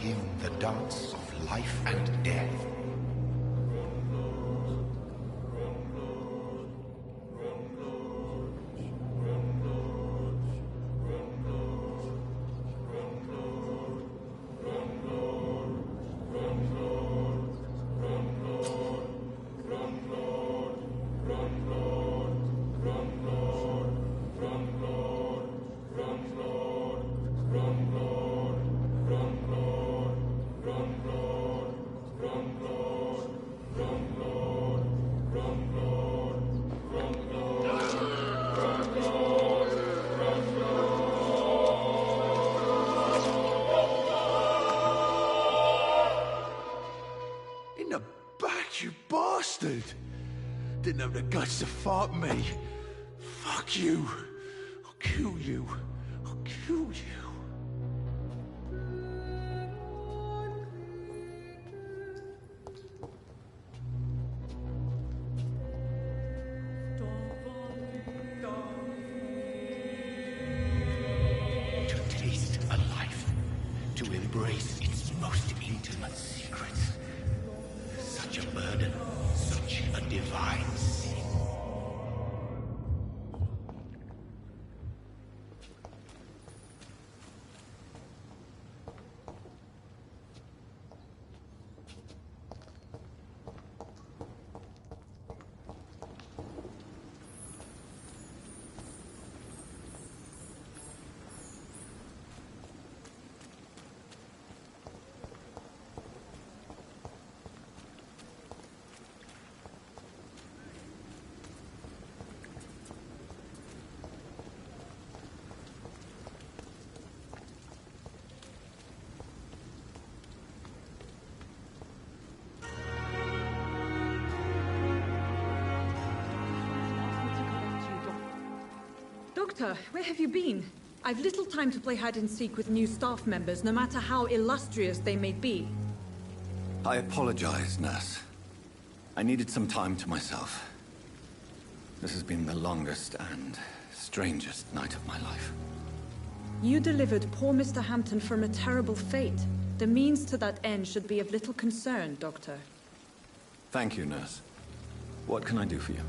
him the dance of life and death. Didn't have the guts to fight me. Fuck you. I'll kill you. I'll kill you. To taste a life, to embrace its most intimate secrets. Such a burden, such a divine sin. Doctor, where have you been? I've little time to play hide-and-seek with new staff members, no matter how illustrious they may be. I apologize, nurse. I needed some time to myself. This has been the longest and strangest night of my life. You delivered poor Mr. Hampton from a terrible fate. The means to that end should be of little concern, Doctor. Thank you, nurse. What can I do for you?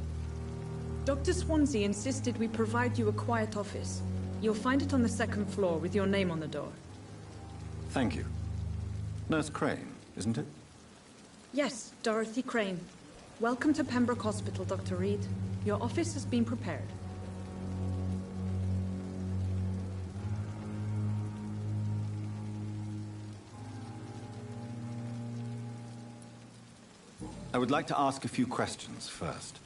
Dr. Swansea insisted we provide you a quiet office. You'll find it on the second floor with your name on the door. Thank you. Nurse Crane, isn't it? Yes, Dorothy Crane. Welcome to Pembroke Hospital, Dr. Reed. Your office has been prepared. I would like to ask a few questions first.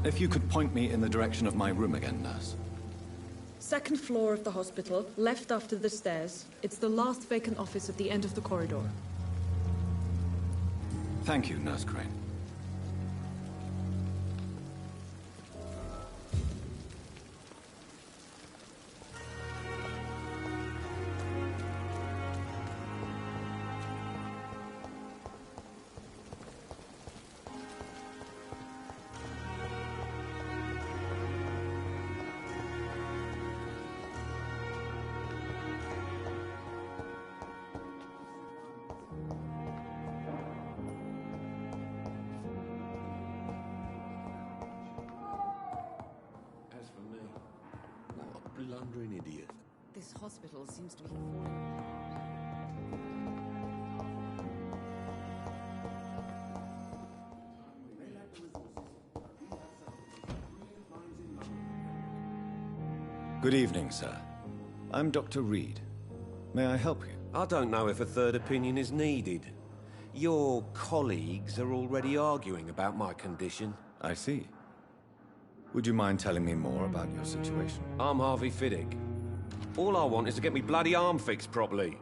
If you could point me in the direction of my room again, nurse. Second floor of the hospital, left after the stairs. It's the last vacant office at the end of the corridor. Thank you, Nurse Crane. Blundering idiot. This hospital seems to be falling apart. Good evening, sir. I'm Dr. Reed. May I help you? I don't know if a third opinion is needed. Your colleagues are already arguing about my condition. I see. Would you mind telling me more about your situation? I'm Harvey Fiddick. All I want is to get me bloody arm fixed properly.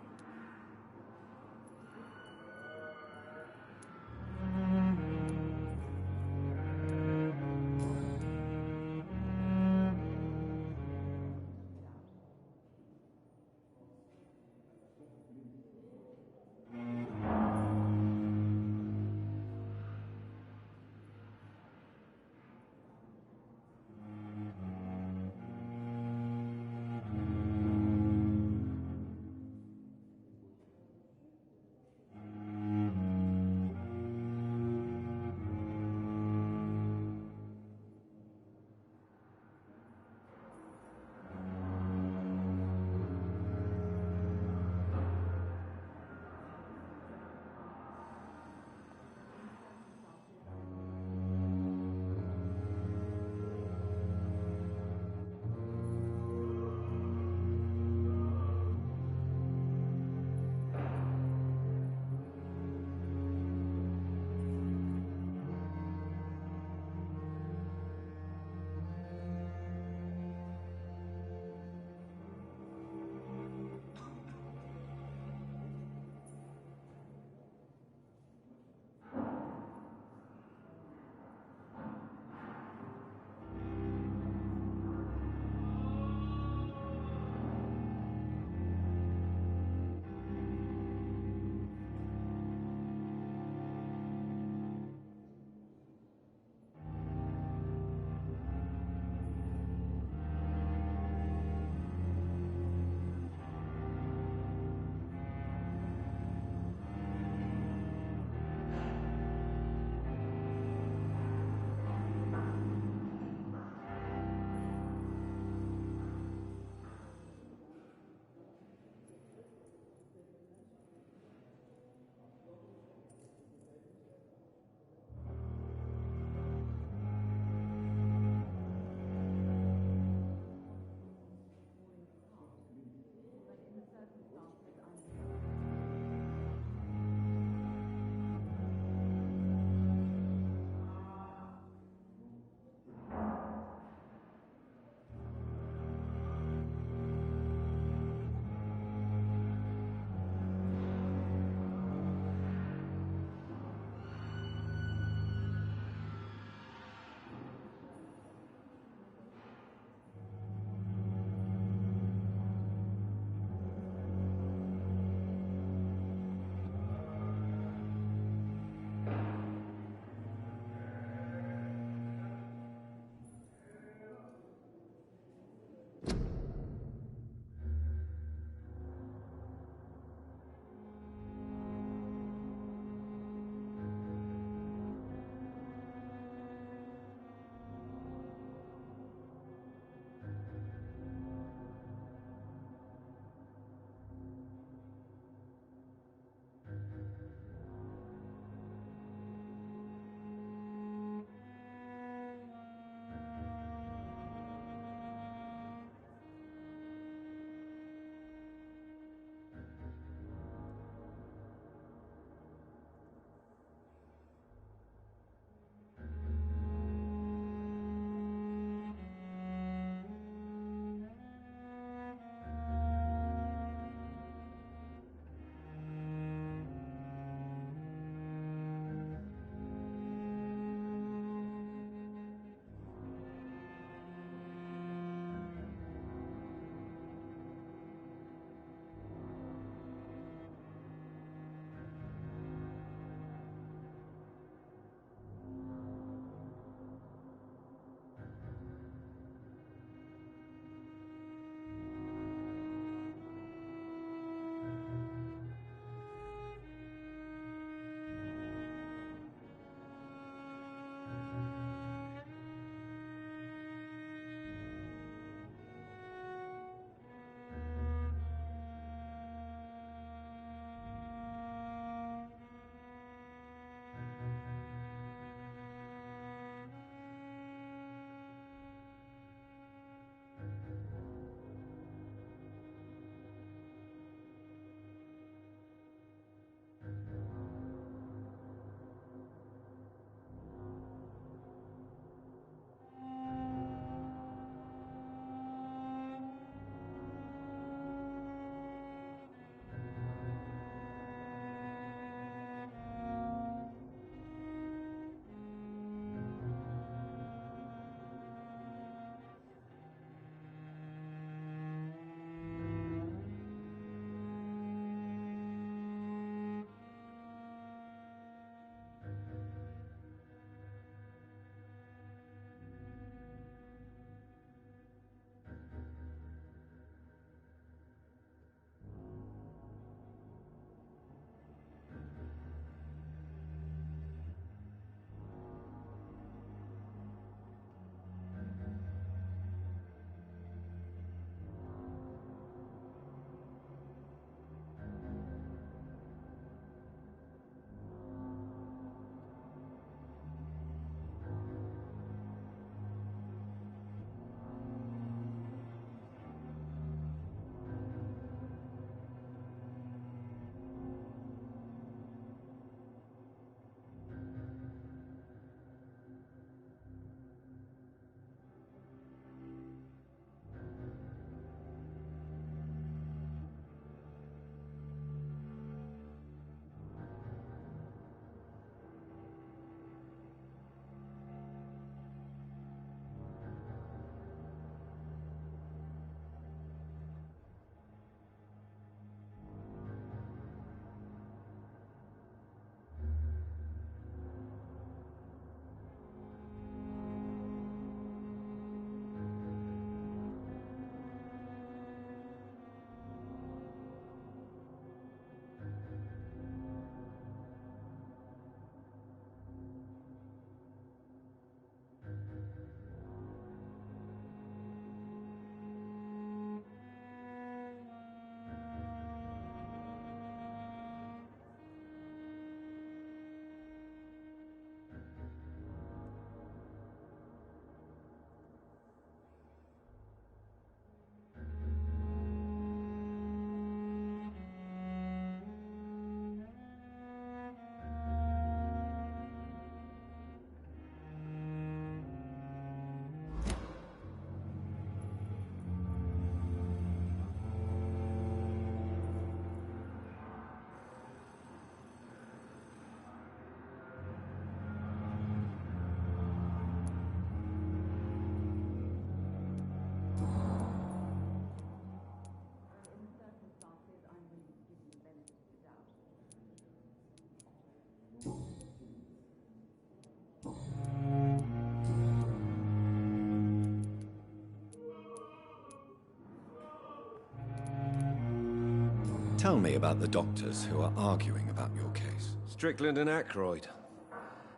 Tell me about the doctors who are arguing about your case. Strickland and ACKROYD.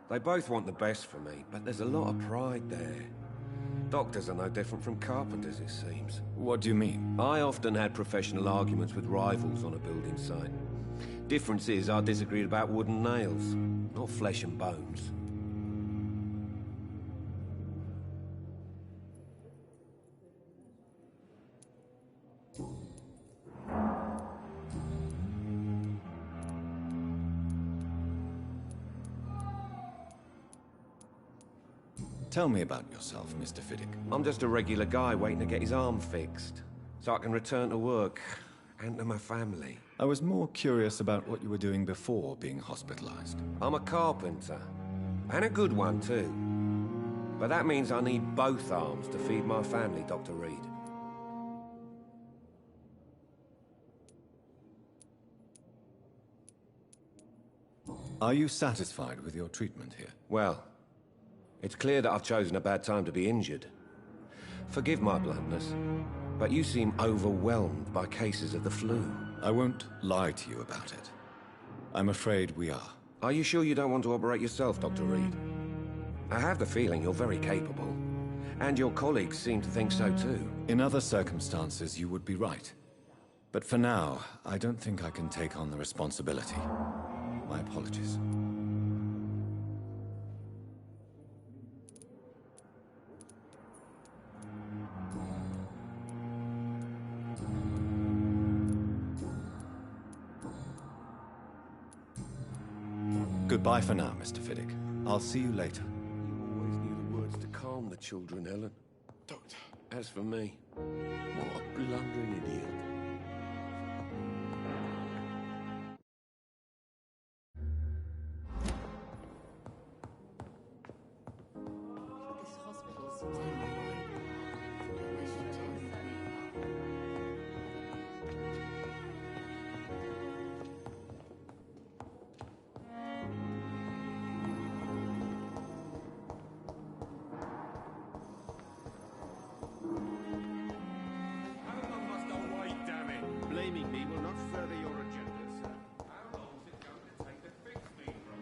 They both want the best for me, but there's a lot of pride there. Doctors are no different from carpenters, it seems. What do you mean? I often had professional arguments with rivals on a building site. Difference is I disagreed about wooden nails, not flesh and bones. Tell me about yourself, Mr. Fiddick. I'm just a regular guy waiting to get his arm fixed, so I can return to work and to my family. I was more curious about what you were doing before being hospitalized. I'm a carpenter, and a good one too. But that means I need both arms to feed my family, Dr. Reed. Are you satisfied with your treatment here? Well, it's clear that I've chosen a bad time to be injured. Forgive my bluntness, but you seem overwhelmed by cases of the flu. I won't lie to you about it. I'm afraid we are. Are you sure you don't want to operate yourself, Dr. Reed? I have the feeling you're very capable, and your colleagues seem to think so too. In other circumstances, you would be right. But for now, I don't think I can take on the responsibility. My apologies. Goodbye for now, Mr. Fiddick. I'll see you later. You always knew the words to calm the children, Ellen. Doctor, As for me, what a blundering idiot. This hospital seems to be How long must I wait, damn it? Blaming me will not further your agenda, sir. How long is it going to take to fix me from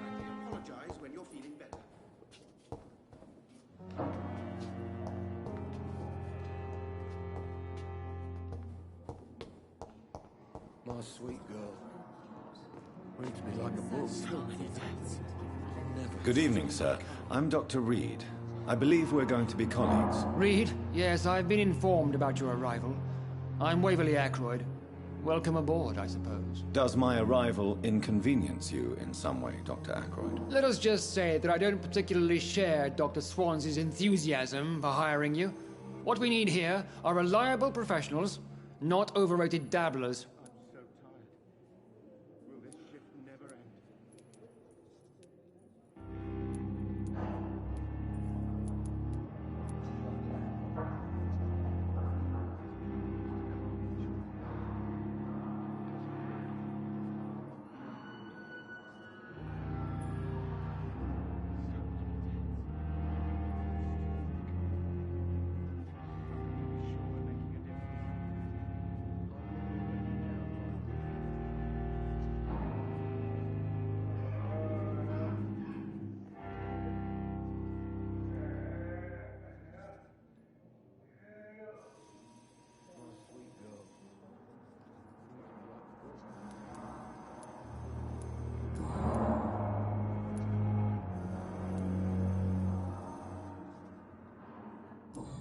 kindly apologize when you're feeling better. My sweet girl. Reads me like a book. So many deaths. Good evening, sir. I'm Dr. Reed. I believe we're going to be colleagues. Reed? Yes, I've been informed about your arrival. I'm Waverley ACKROYD. Welcome aboard, I suppose. Does my arrival inconvenience you in some way, Dr. Ackroyd? Let us just say that I don't particularly share Dr. Swansea's enthusiasm for hiring you. What we need here are reliable professionals, not overrated dabblers. I'm so tired. Will this shift never end?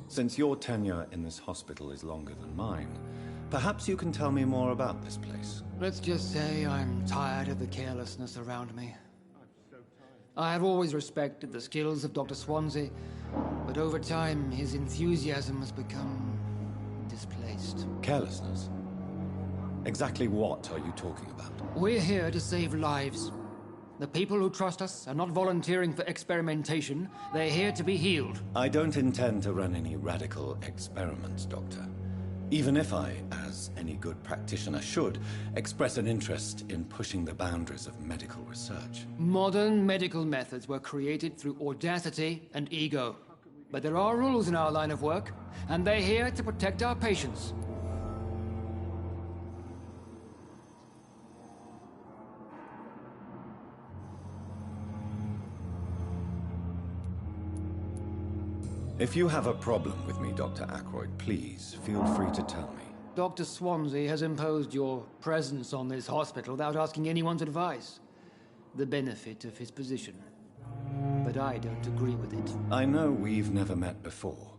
Since your tenure in this hospital is longer than mine, perhaps you can tell me more about this place. Let's just say I'm tired of the carelessness around me. I have always respected the skills of Dr. Swansea, but over time his enthusiasm has become displaced. Carelessness? Exactly what are you talking about? We're here to save lives. The people who trust us are not volunteering for experimentation. They're here to be healed. I don't intend to run any radical experiments, Doctor. Even if I, as any good practitioner should, express an interest in pushing the boundaries of medical research. Modern medical methods were created through audacity and ego. But there are rules in our line of work, and they're here to protect our patients. If you have a problem with me, Dr. Ackroyd, please feel free to tell me. Dr. Swansea has imposed your presence on this hospital without asking anyone's advice. The benefit of his position. But I don't agree with it. I know we've never met before,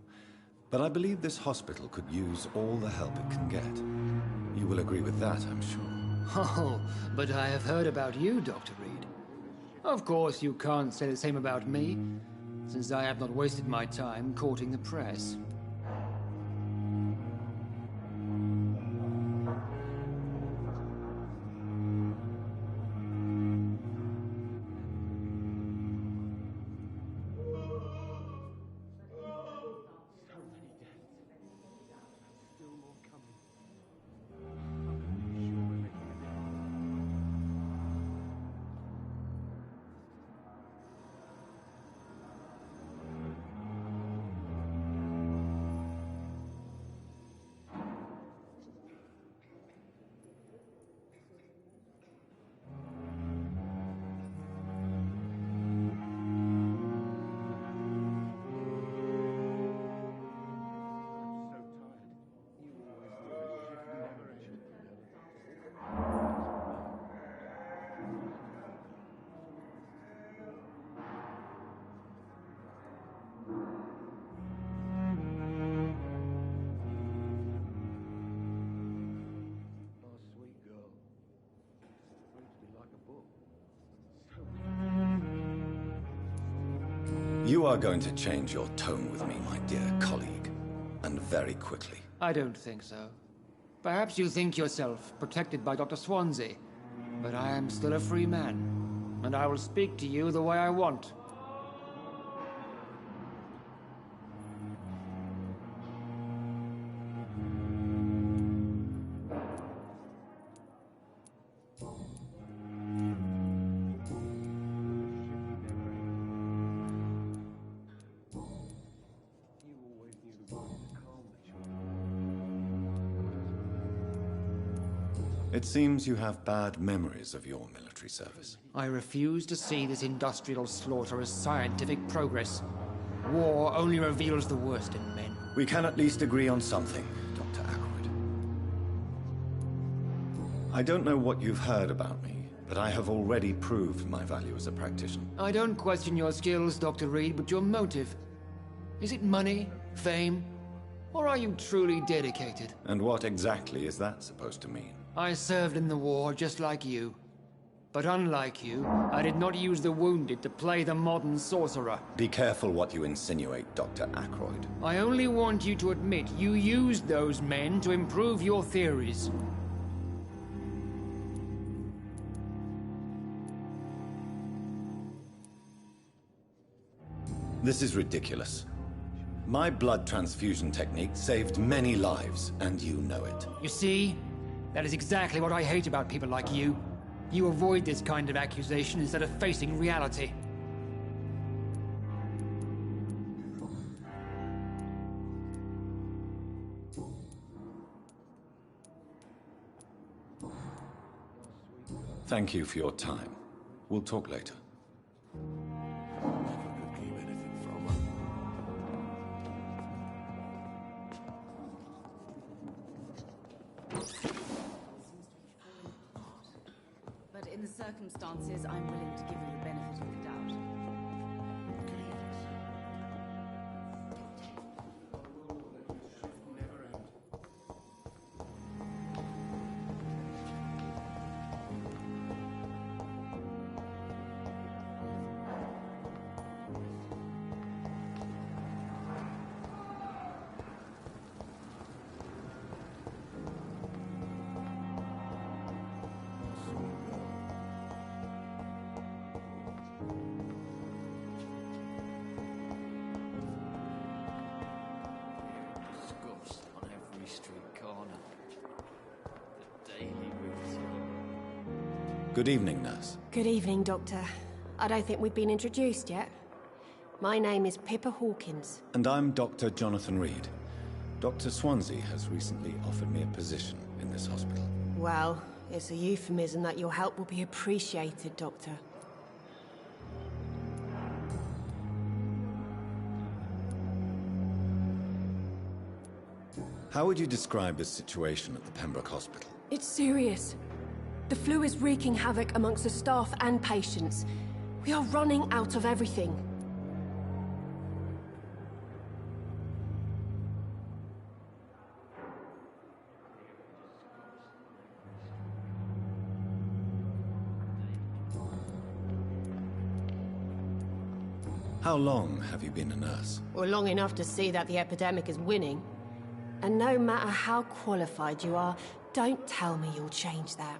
but I believe this hospital could use all the help it can get. You will agree with that, I'm sure. Oh, but I have heard about you, Dr. Reed. Of course, you can't say the same about me, since I have not wasted my time courting the press. You are going to change your tone with me, my dear colleague, and very quickly. I don't think so. Perhaps you think yourself protected by Dr. Swansea, but I am still a free man, and I will speak to you the way I want. It seems you have bad memories of your military service. I refuse to see this industrial slaughter as scientific progress. War only reveals the worst in men. We can at least agree on something, Dr. Ackroyd. I don't know what you've heard about me, but I have already proved my value as a practitioner. I don't question your skills, Dr. Reed, but your motive. Is it money, fame, or are you truly dedicated? And what exactly is that supposed to mean? I served in the war just like you. But unlike you, I did not use the wounded to play the modern sorcerer. Be careful what you insinuate, Dr. Ackroyd. I only want you to admit you used those men to improve your theories. This is ridiculous. My blood transfusion technique saved many lives, and you know it. You see? That is exactly what I hate about people like you. You avoid this kind of accusation instead of facing reality. Thank you for your time. We'll talk later. But in the circumstances, I'm willing to give you the benefit of the doubt. Good evening, nurse. Good evening, Doctor. I don't think we've been introduced yet. My name is Pippa Hawkins. And I'm Dr. Jonathan Reed. Dr. Swansea has recently offered me a position in this hospital. Well, it's a euphemism that your help will be appreciated, Doctor. How would you describe the situation at the Pembroke Hospital? It's serious. The flu is wreaking havoc amongst the staff and patients. We are running out of everything. How long have you been a nurse? Well, long enough to see that the epidemic is winning. And no matter how qualified you are, don't tell me you'll change that.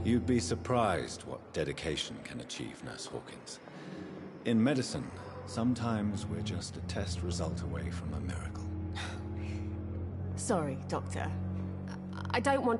You'd be surprised what dedication can achieve, Nurse Hawkins. In medicine, sometimes we're just a test result away from a miracle. Sorry, Doctor. I don't want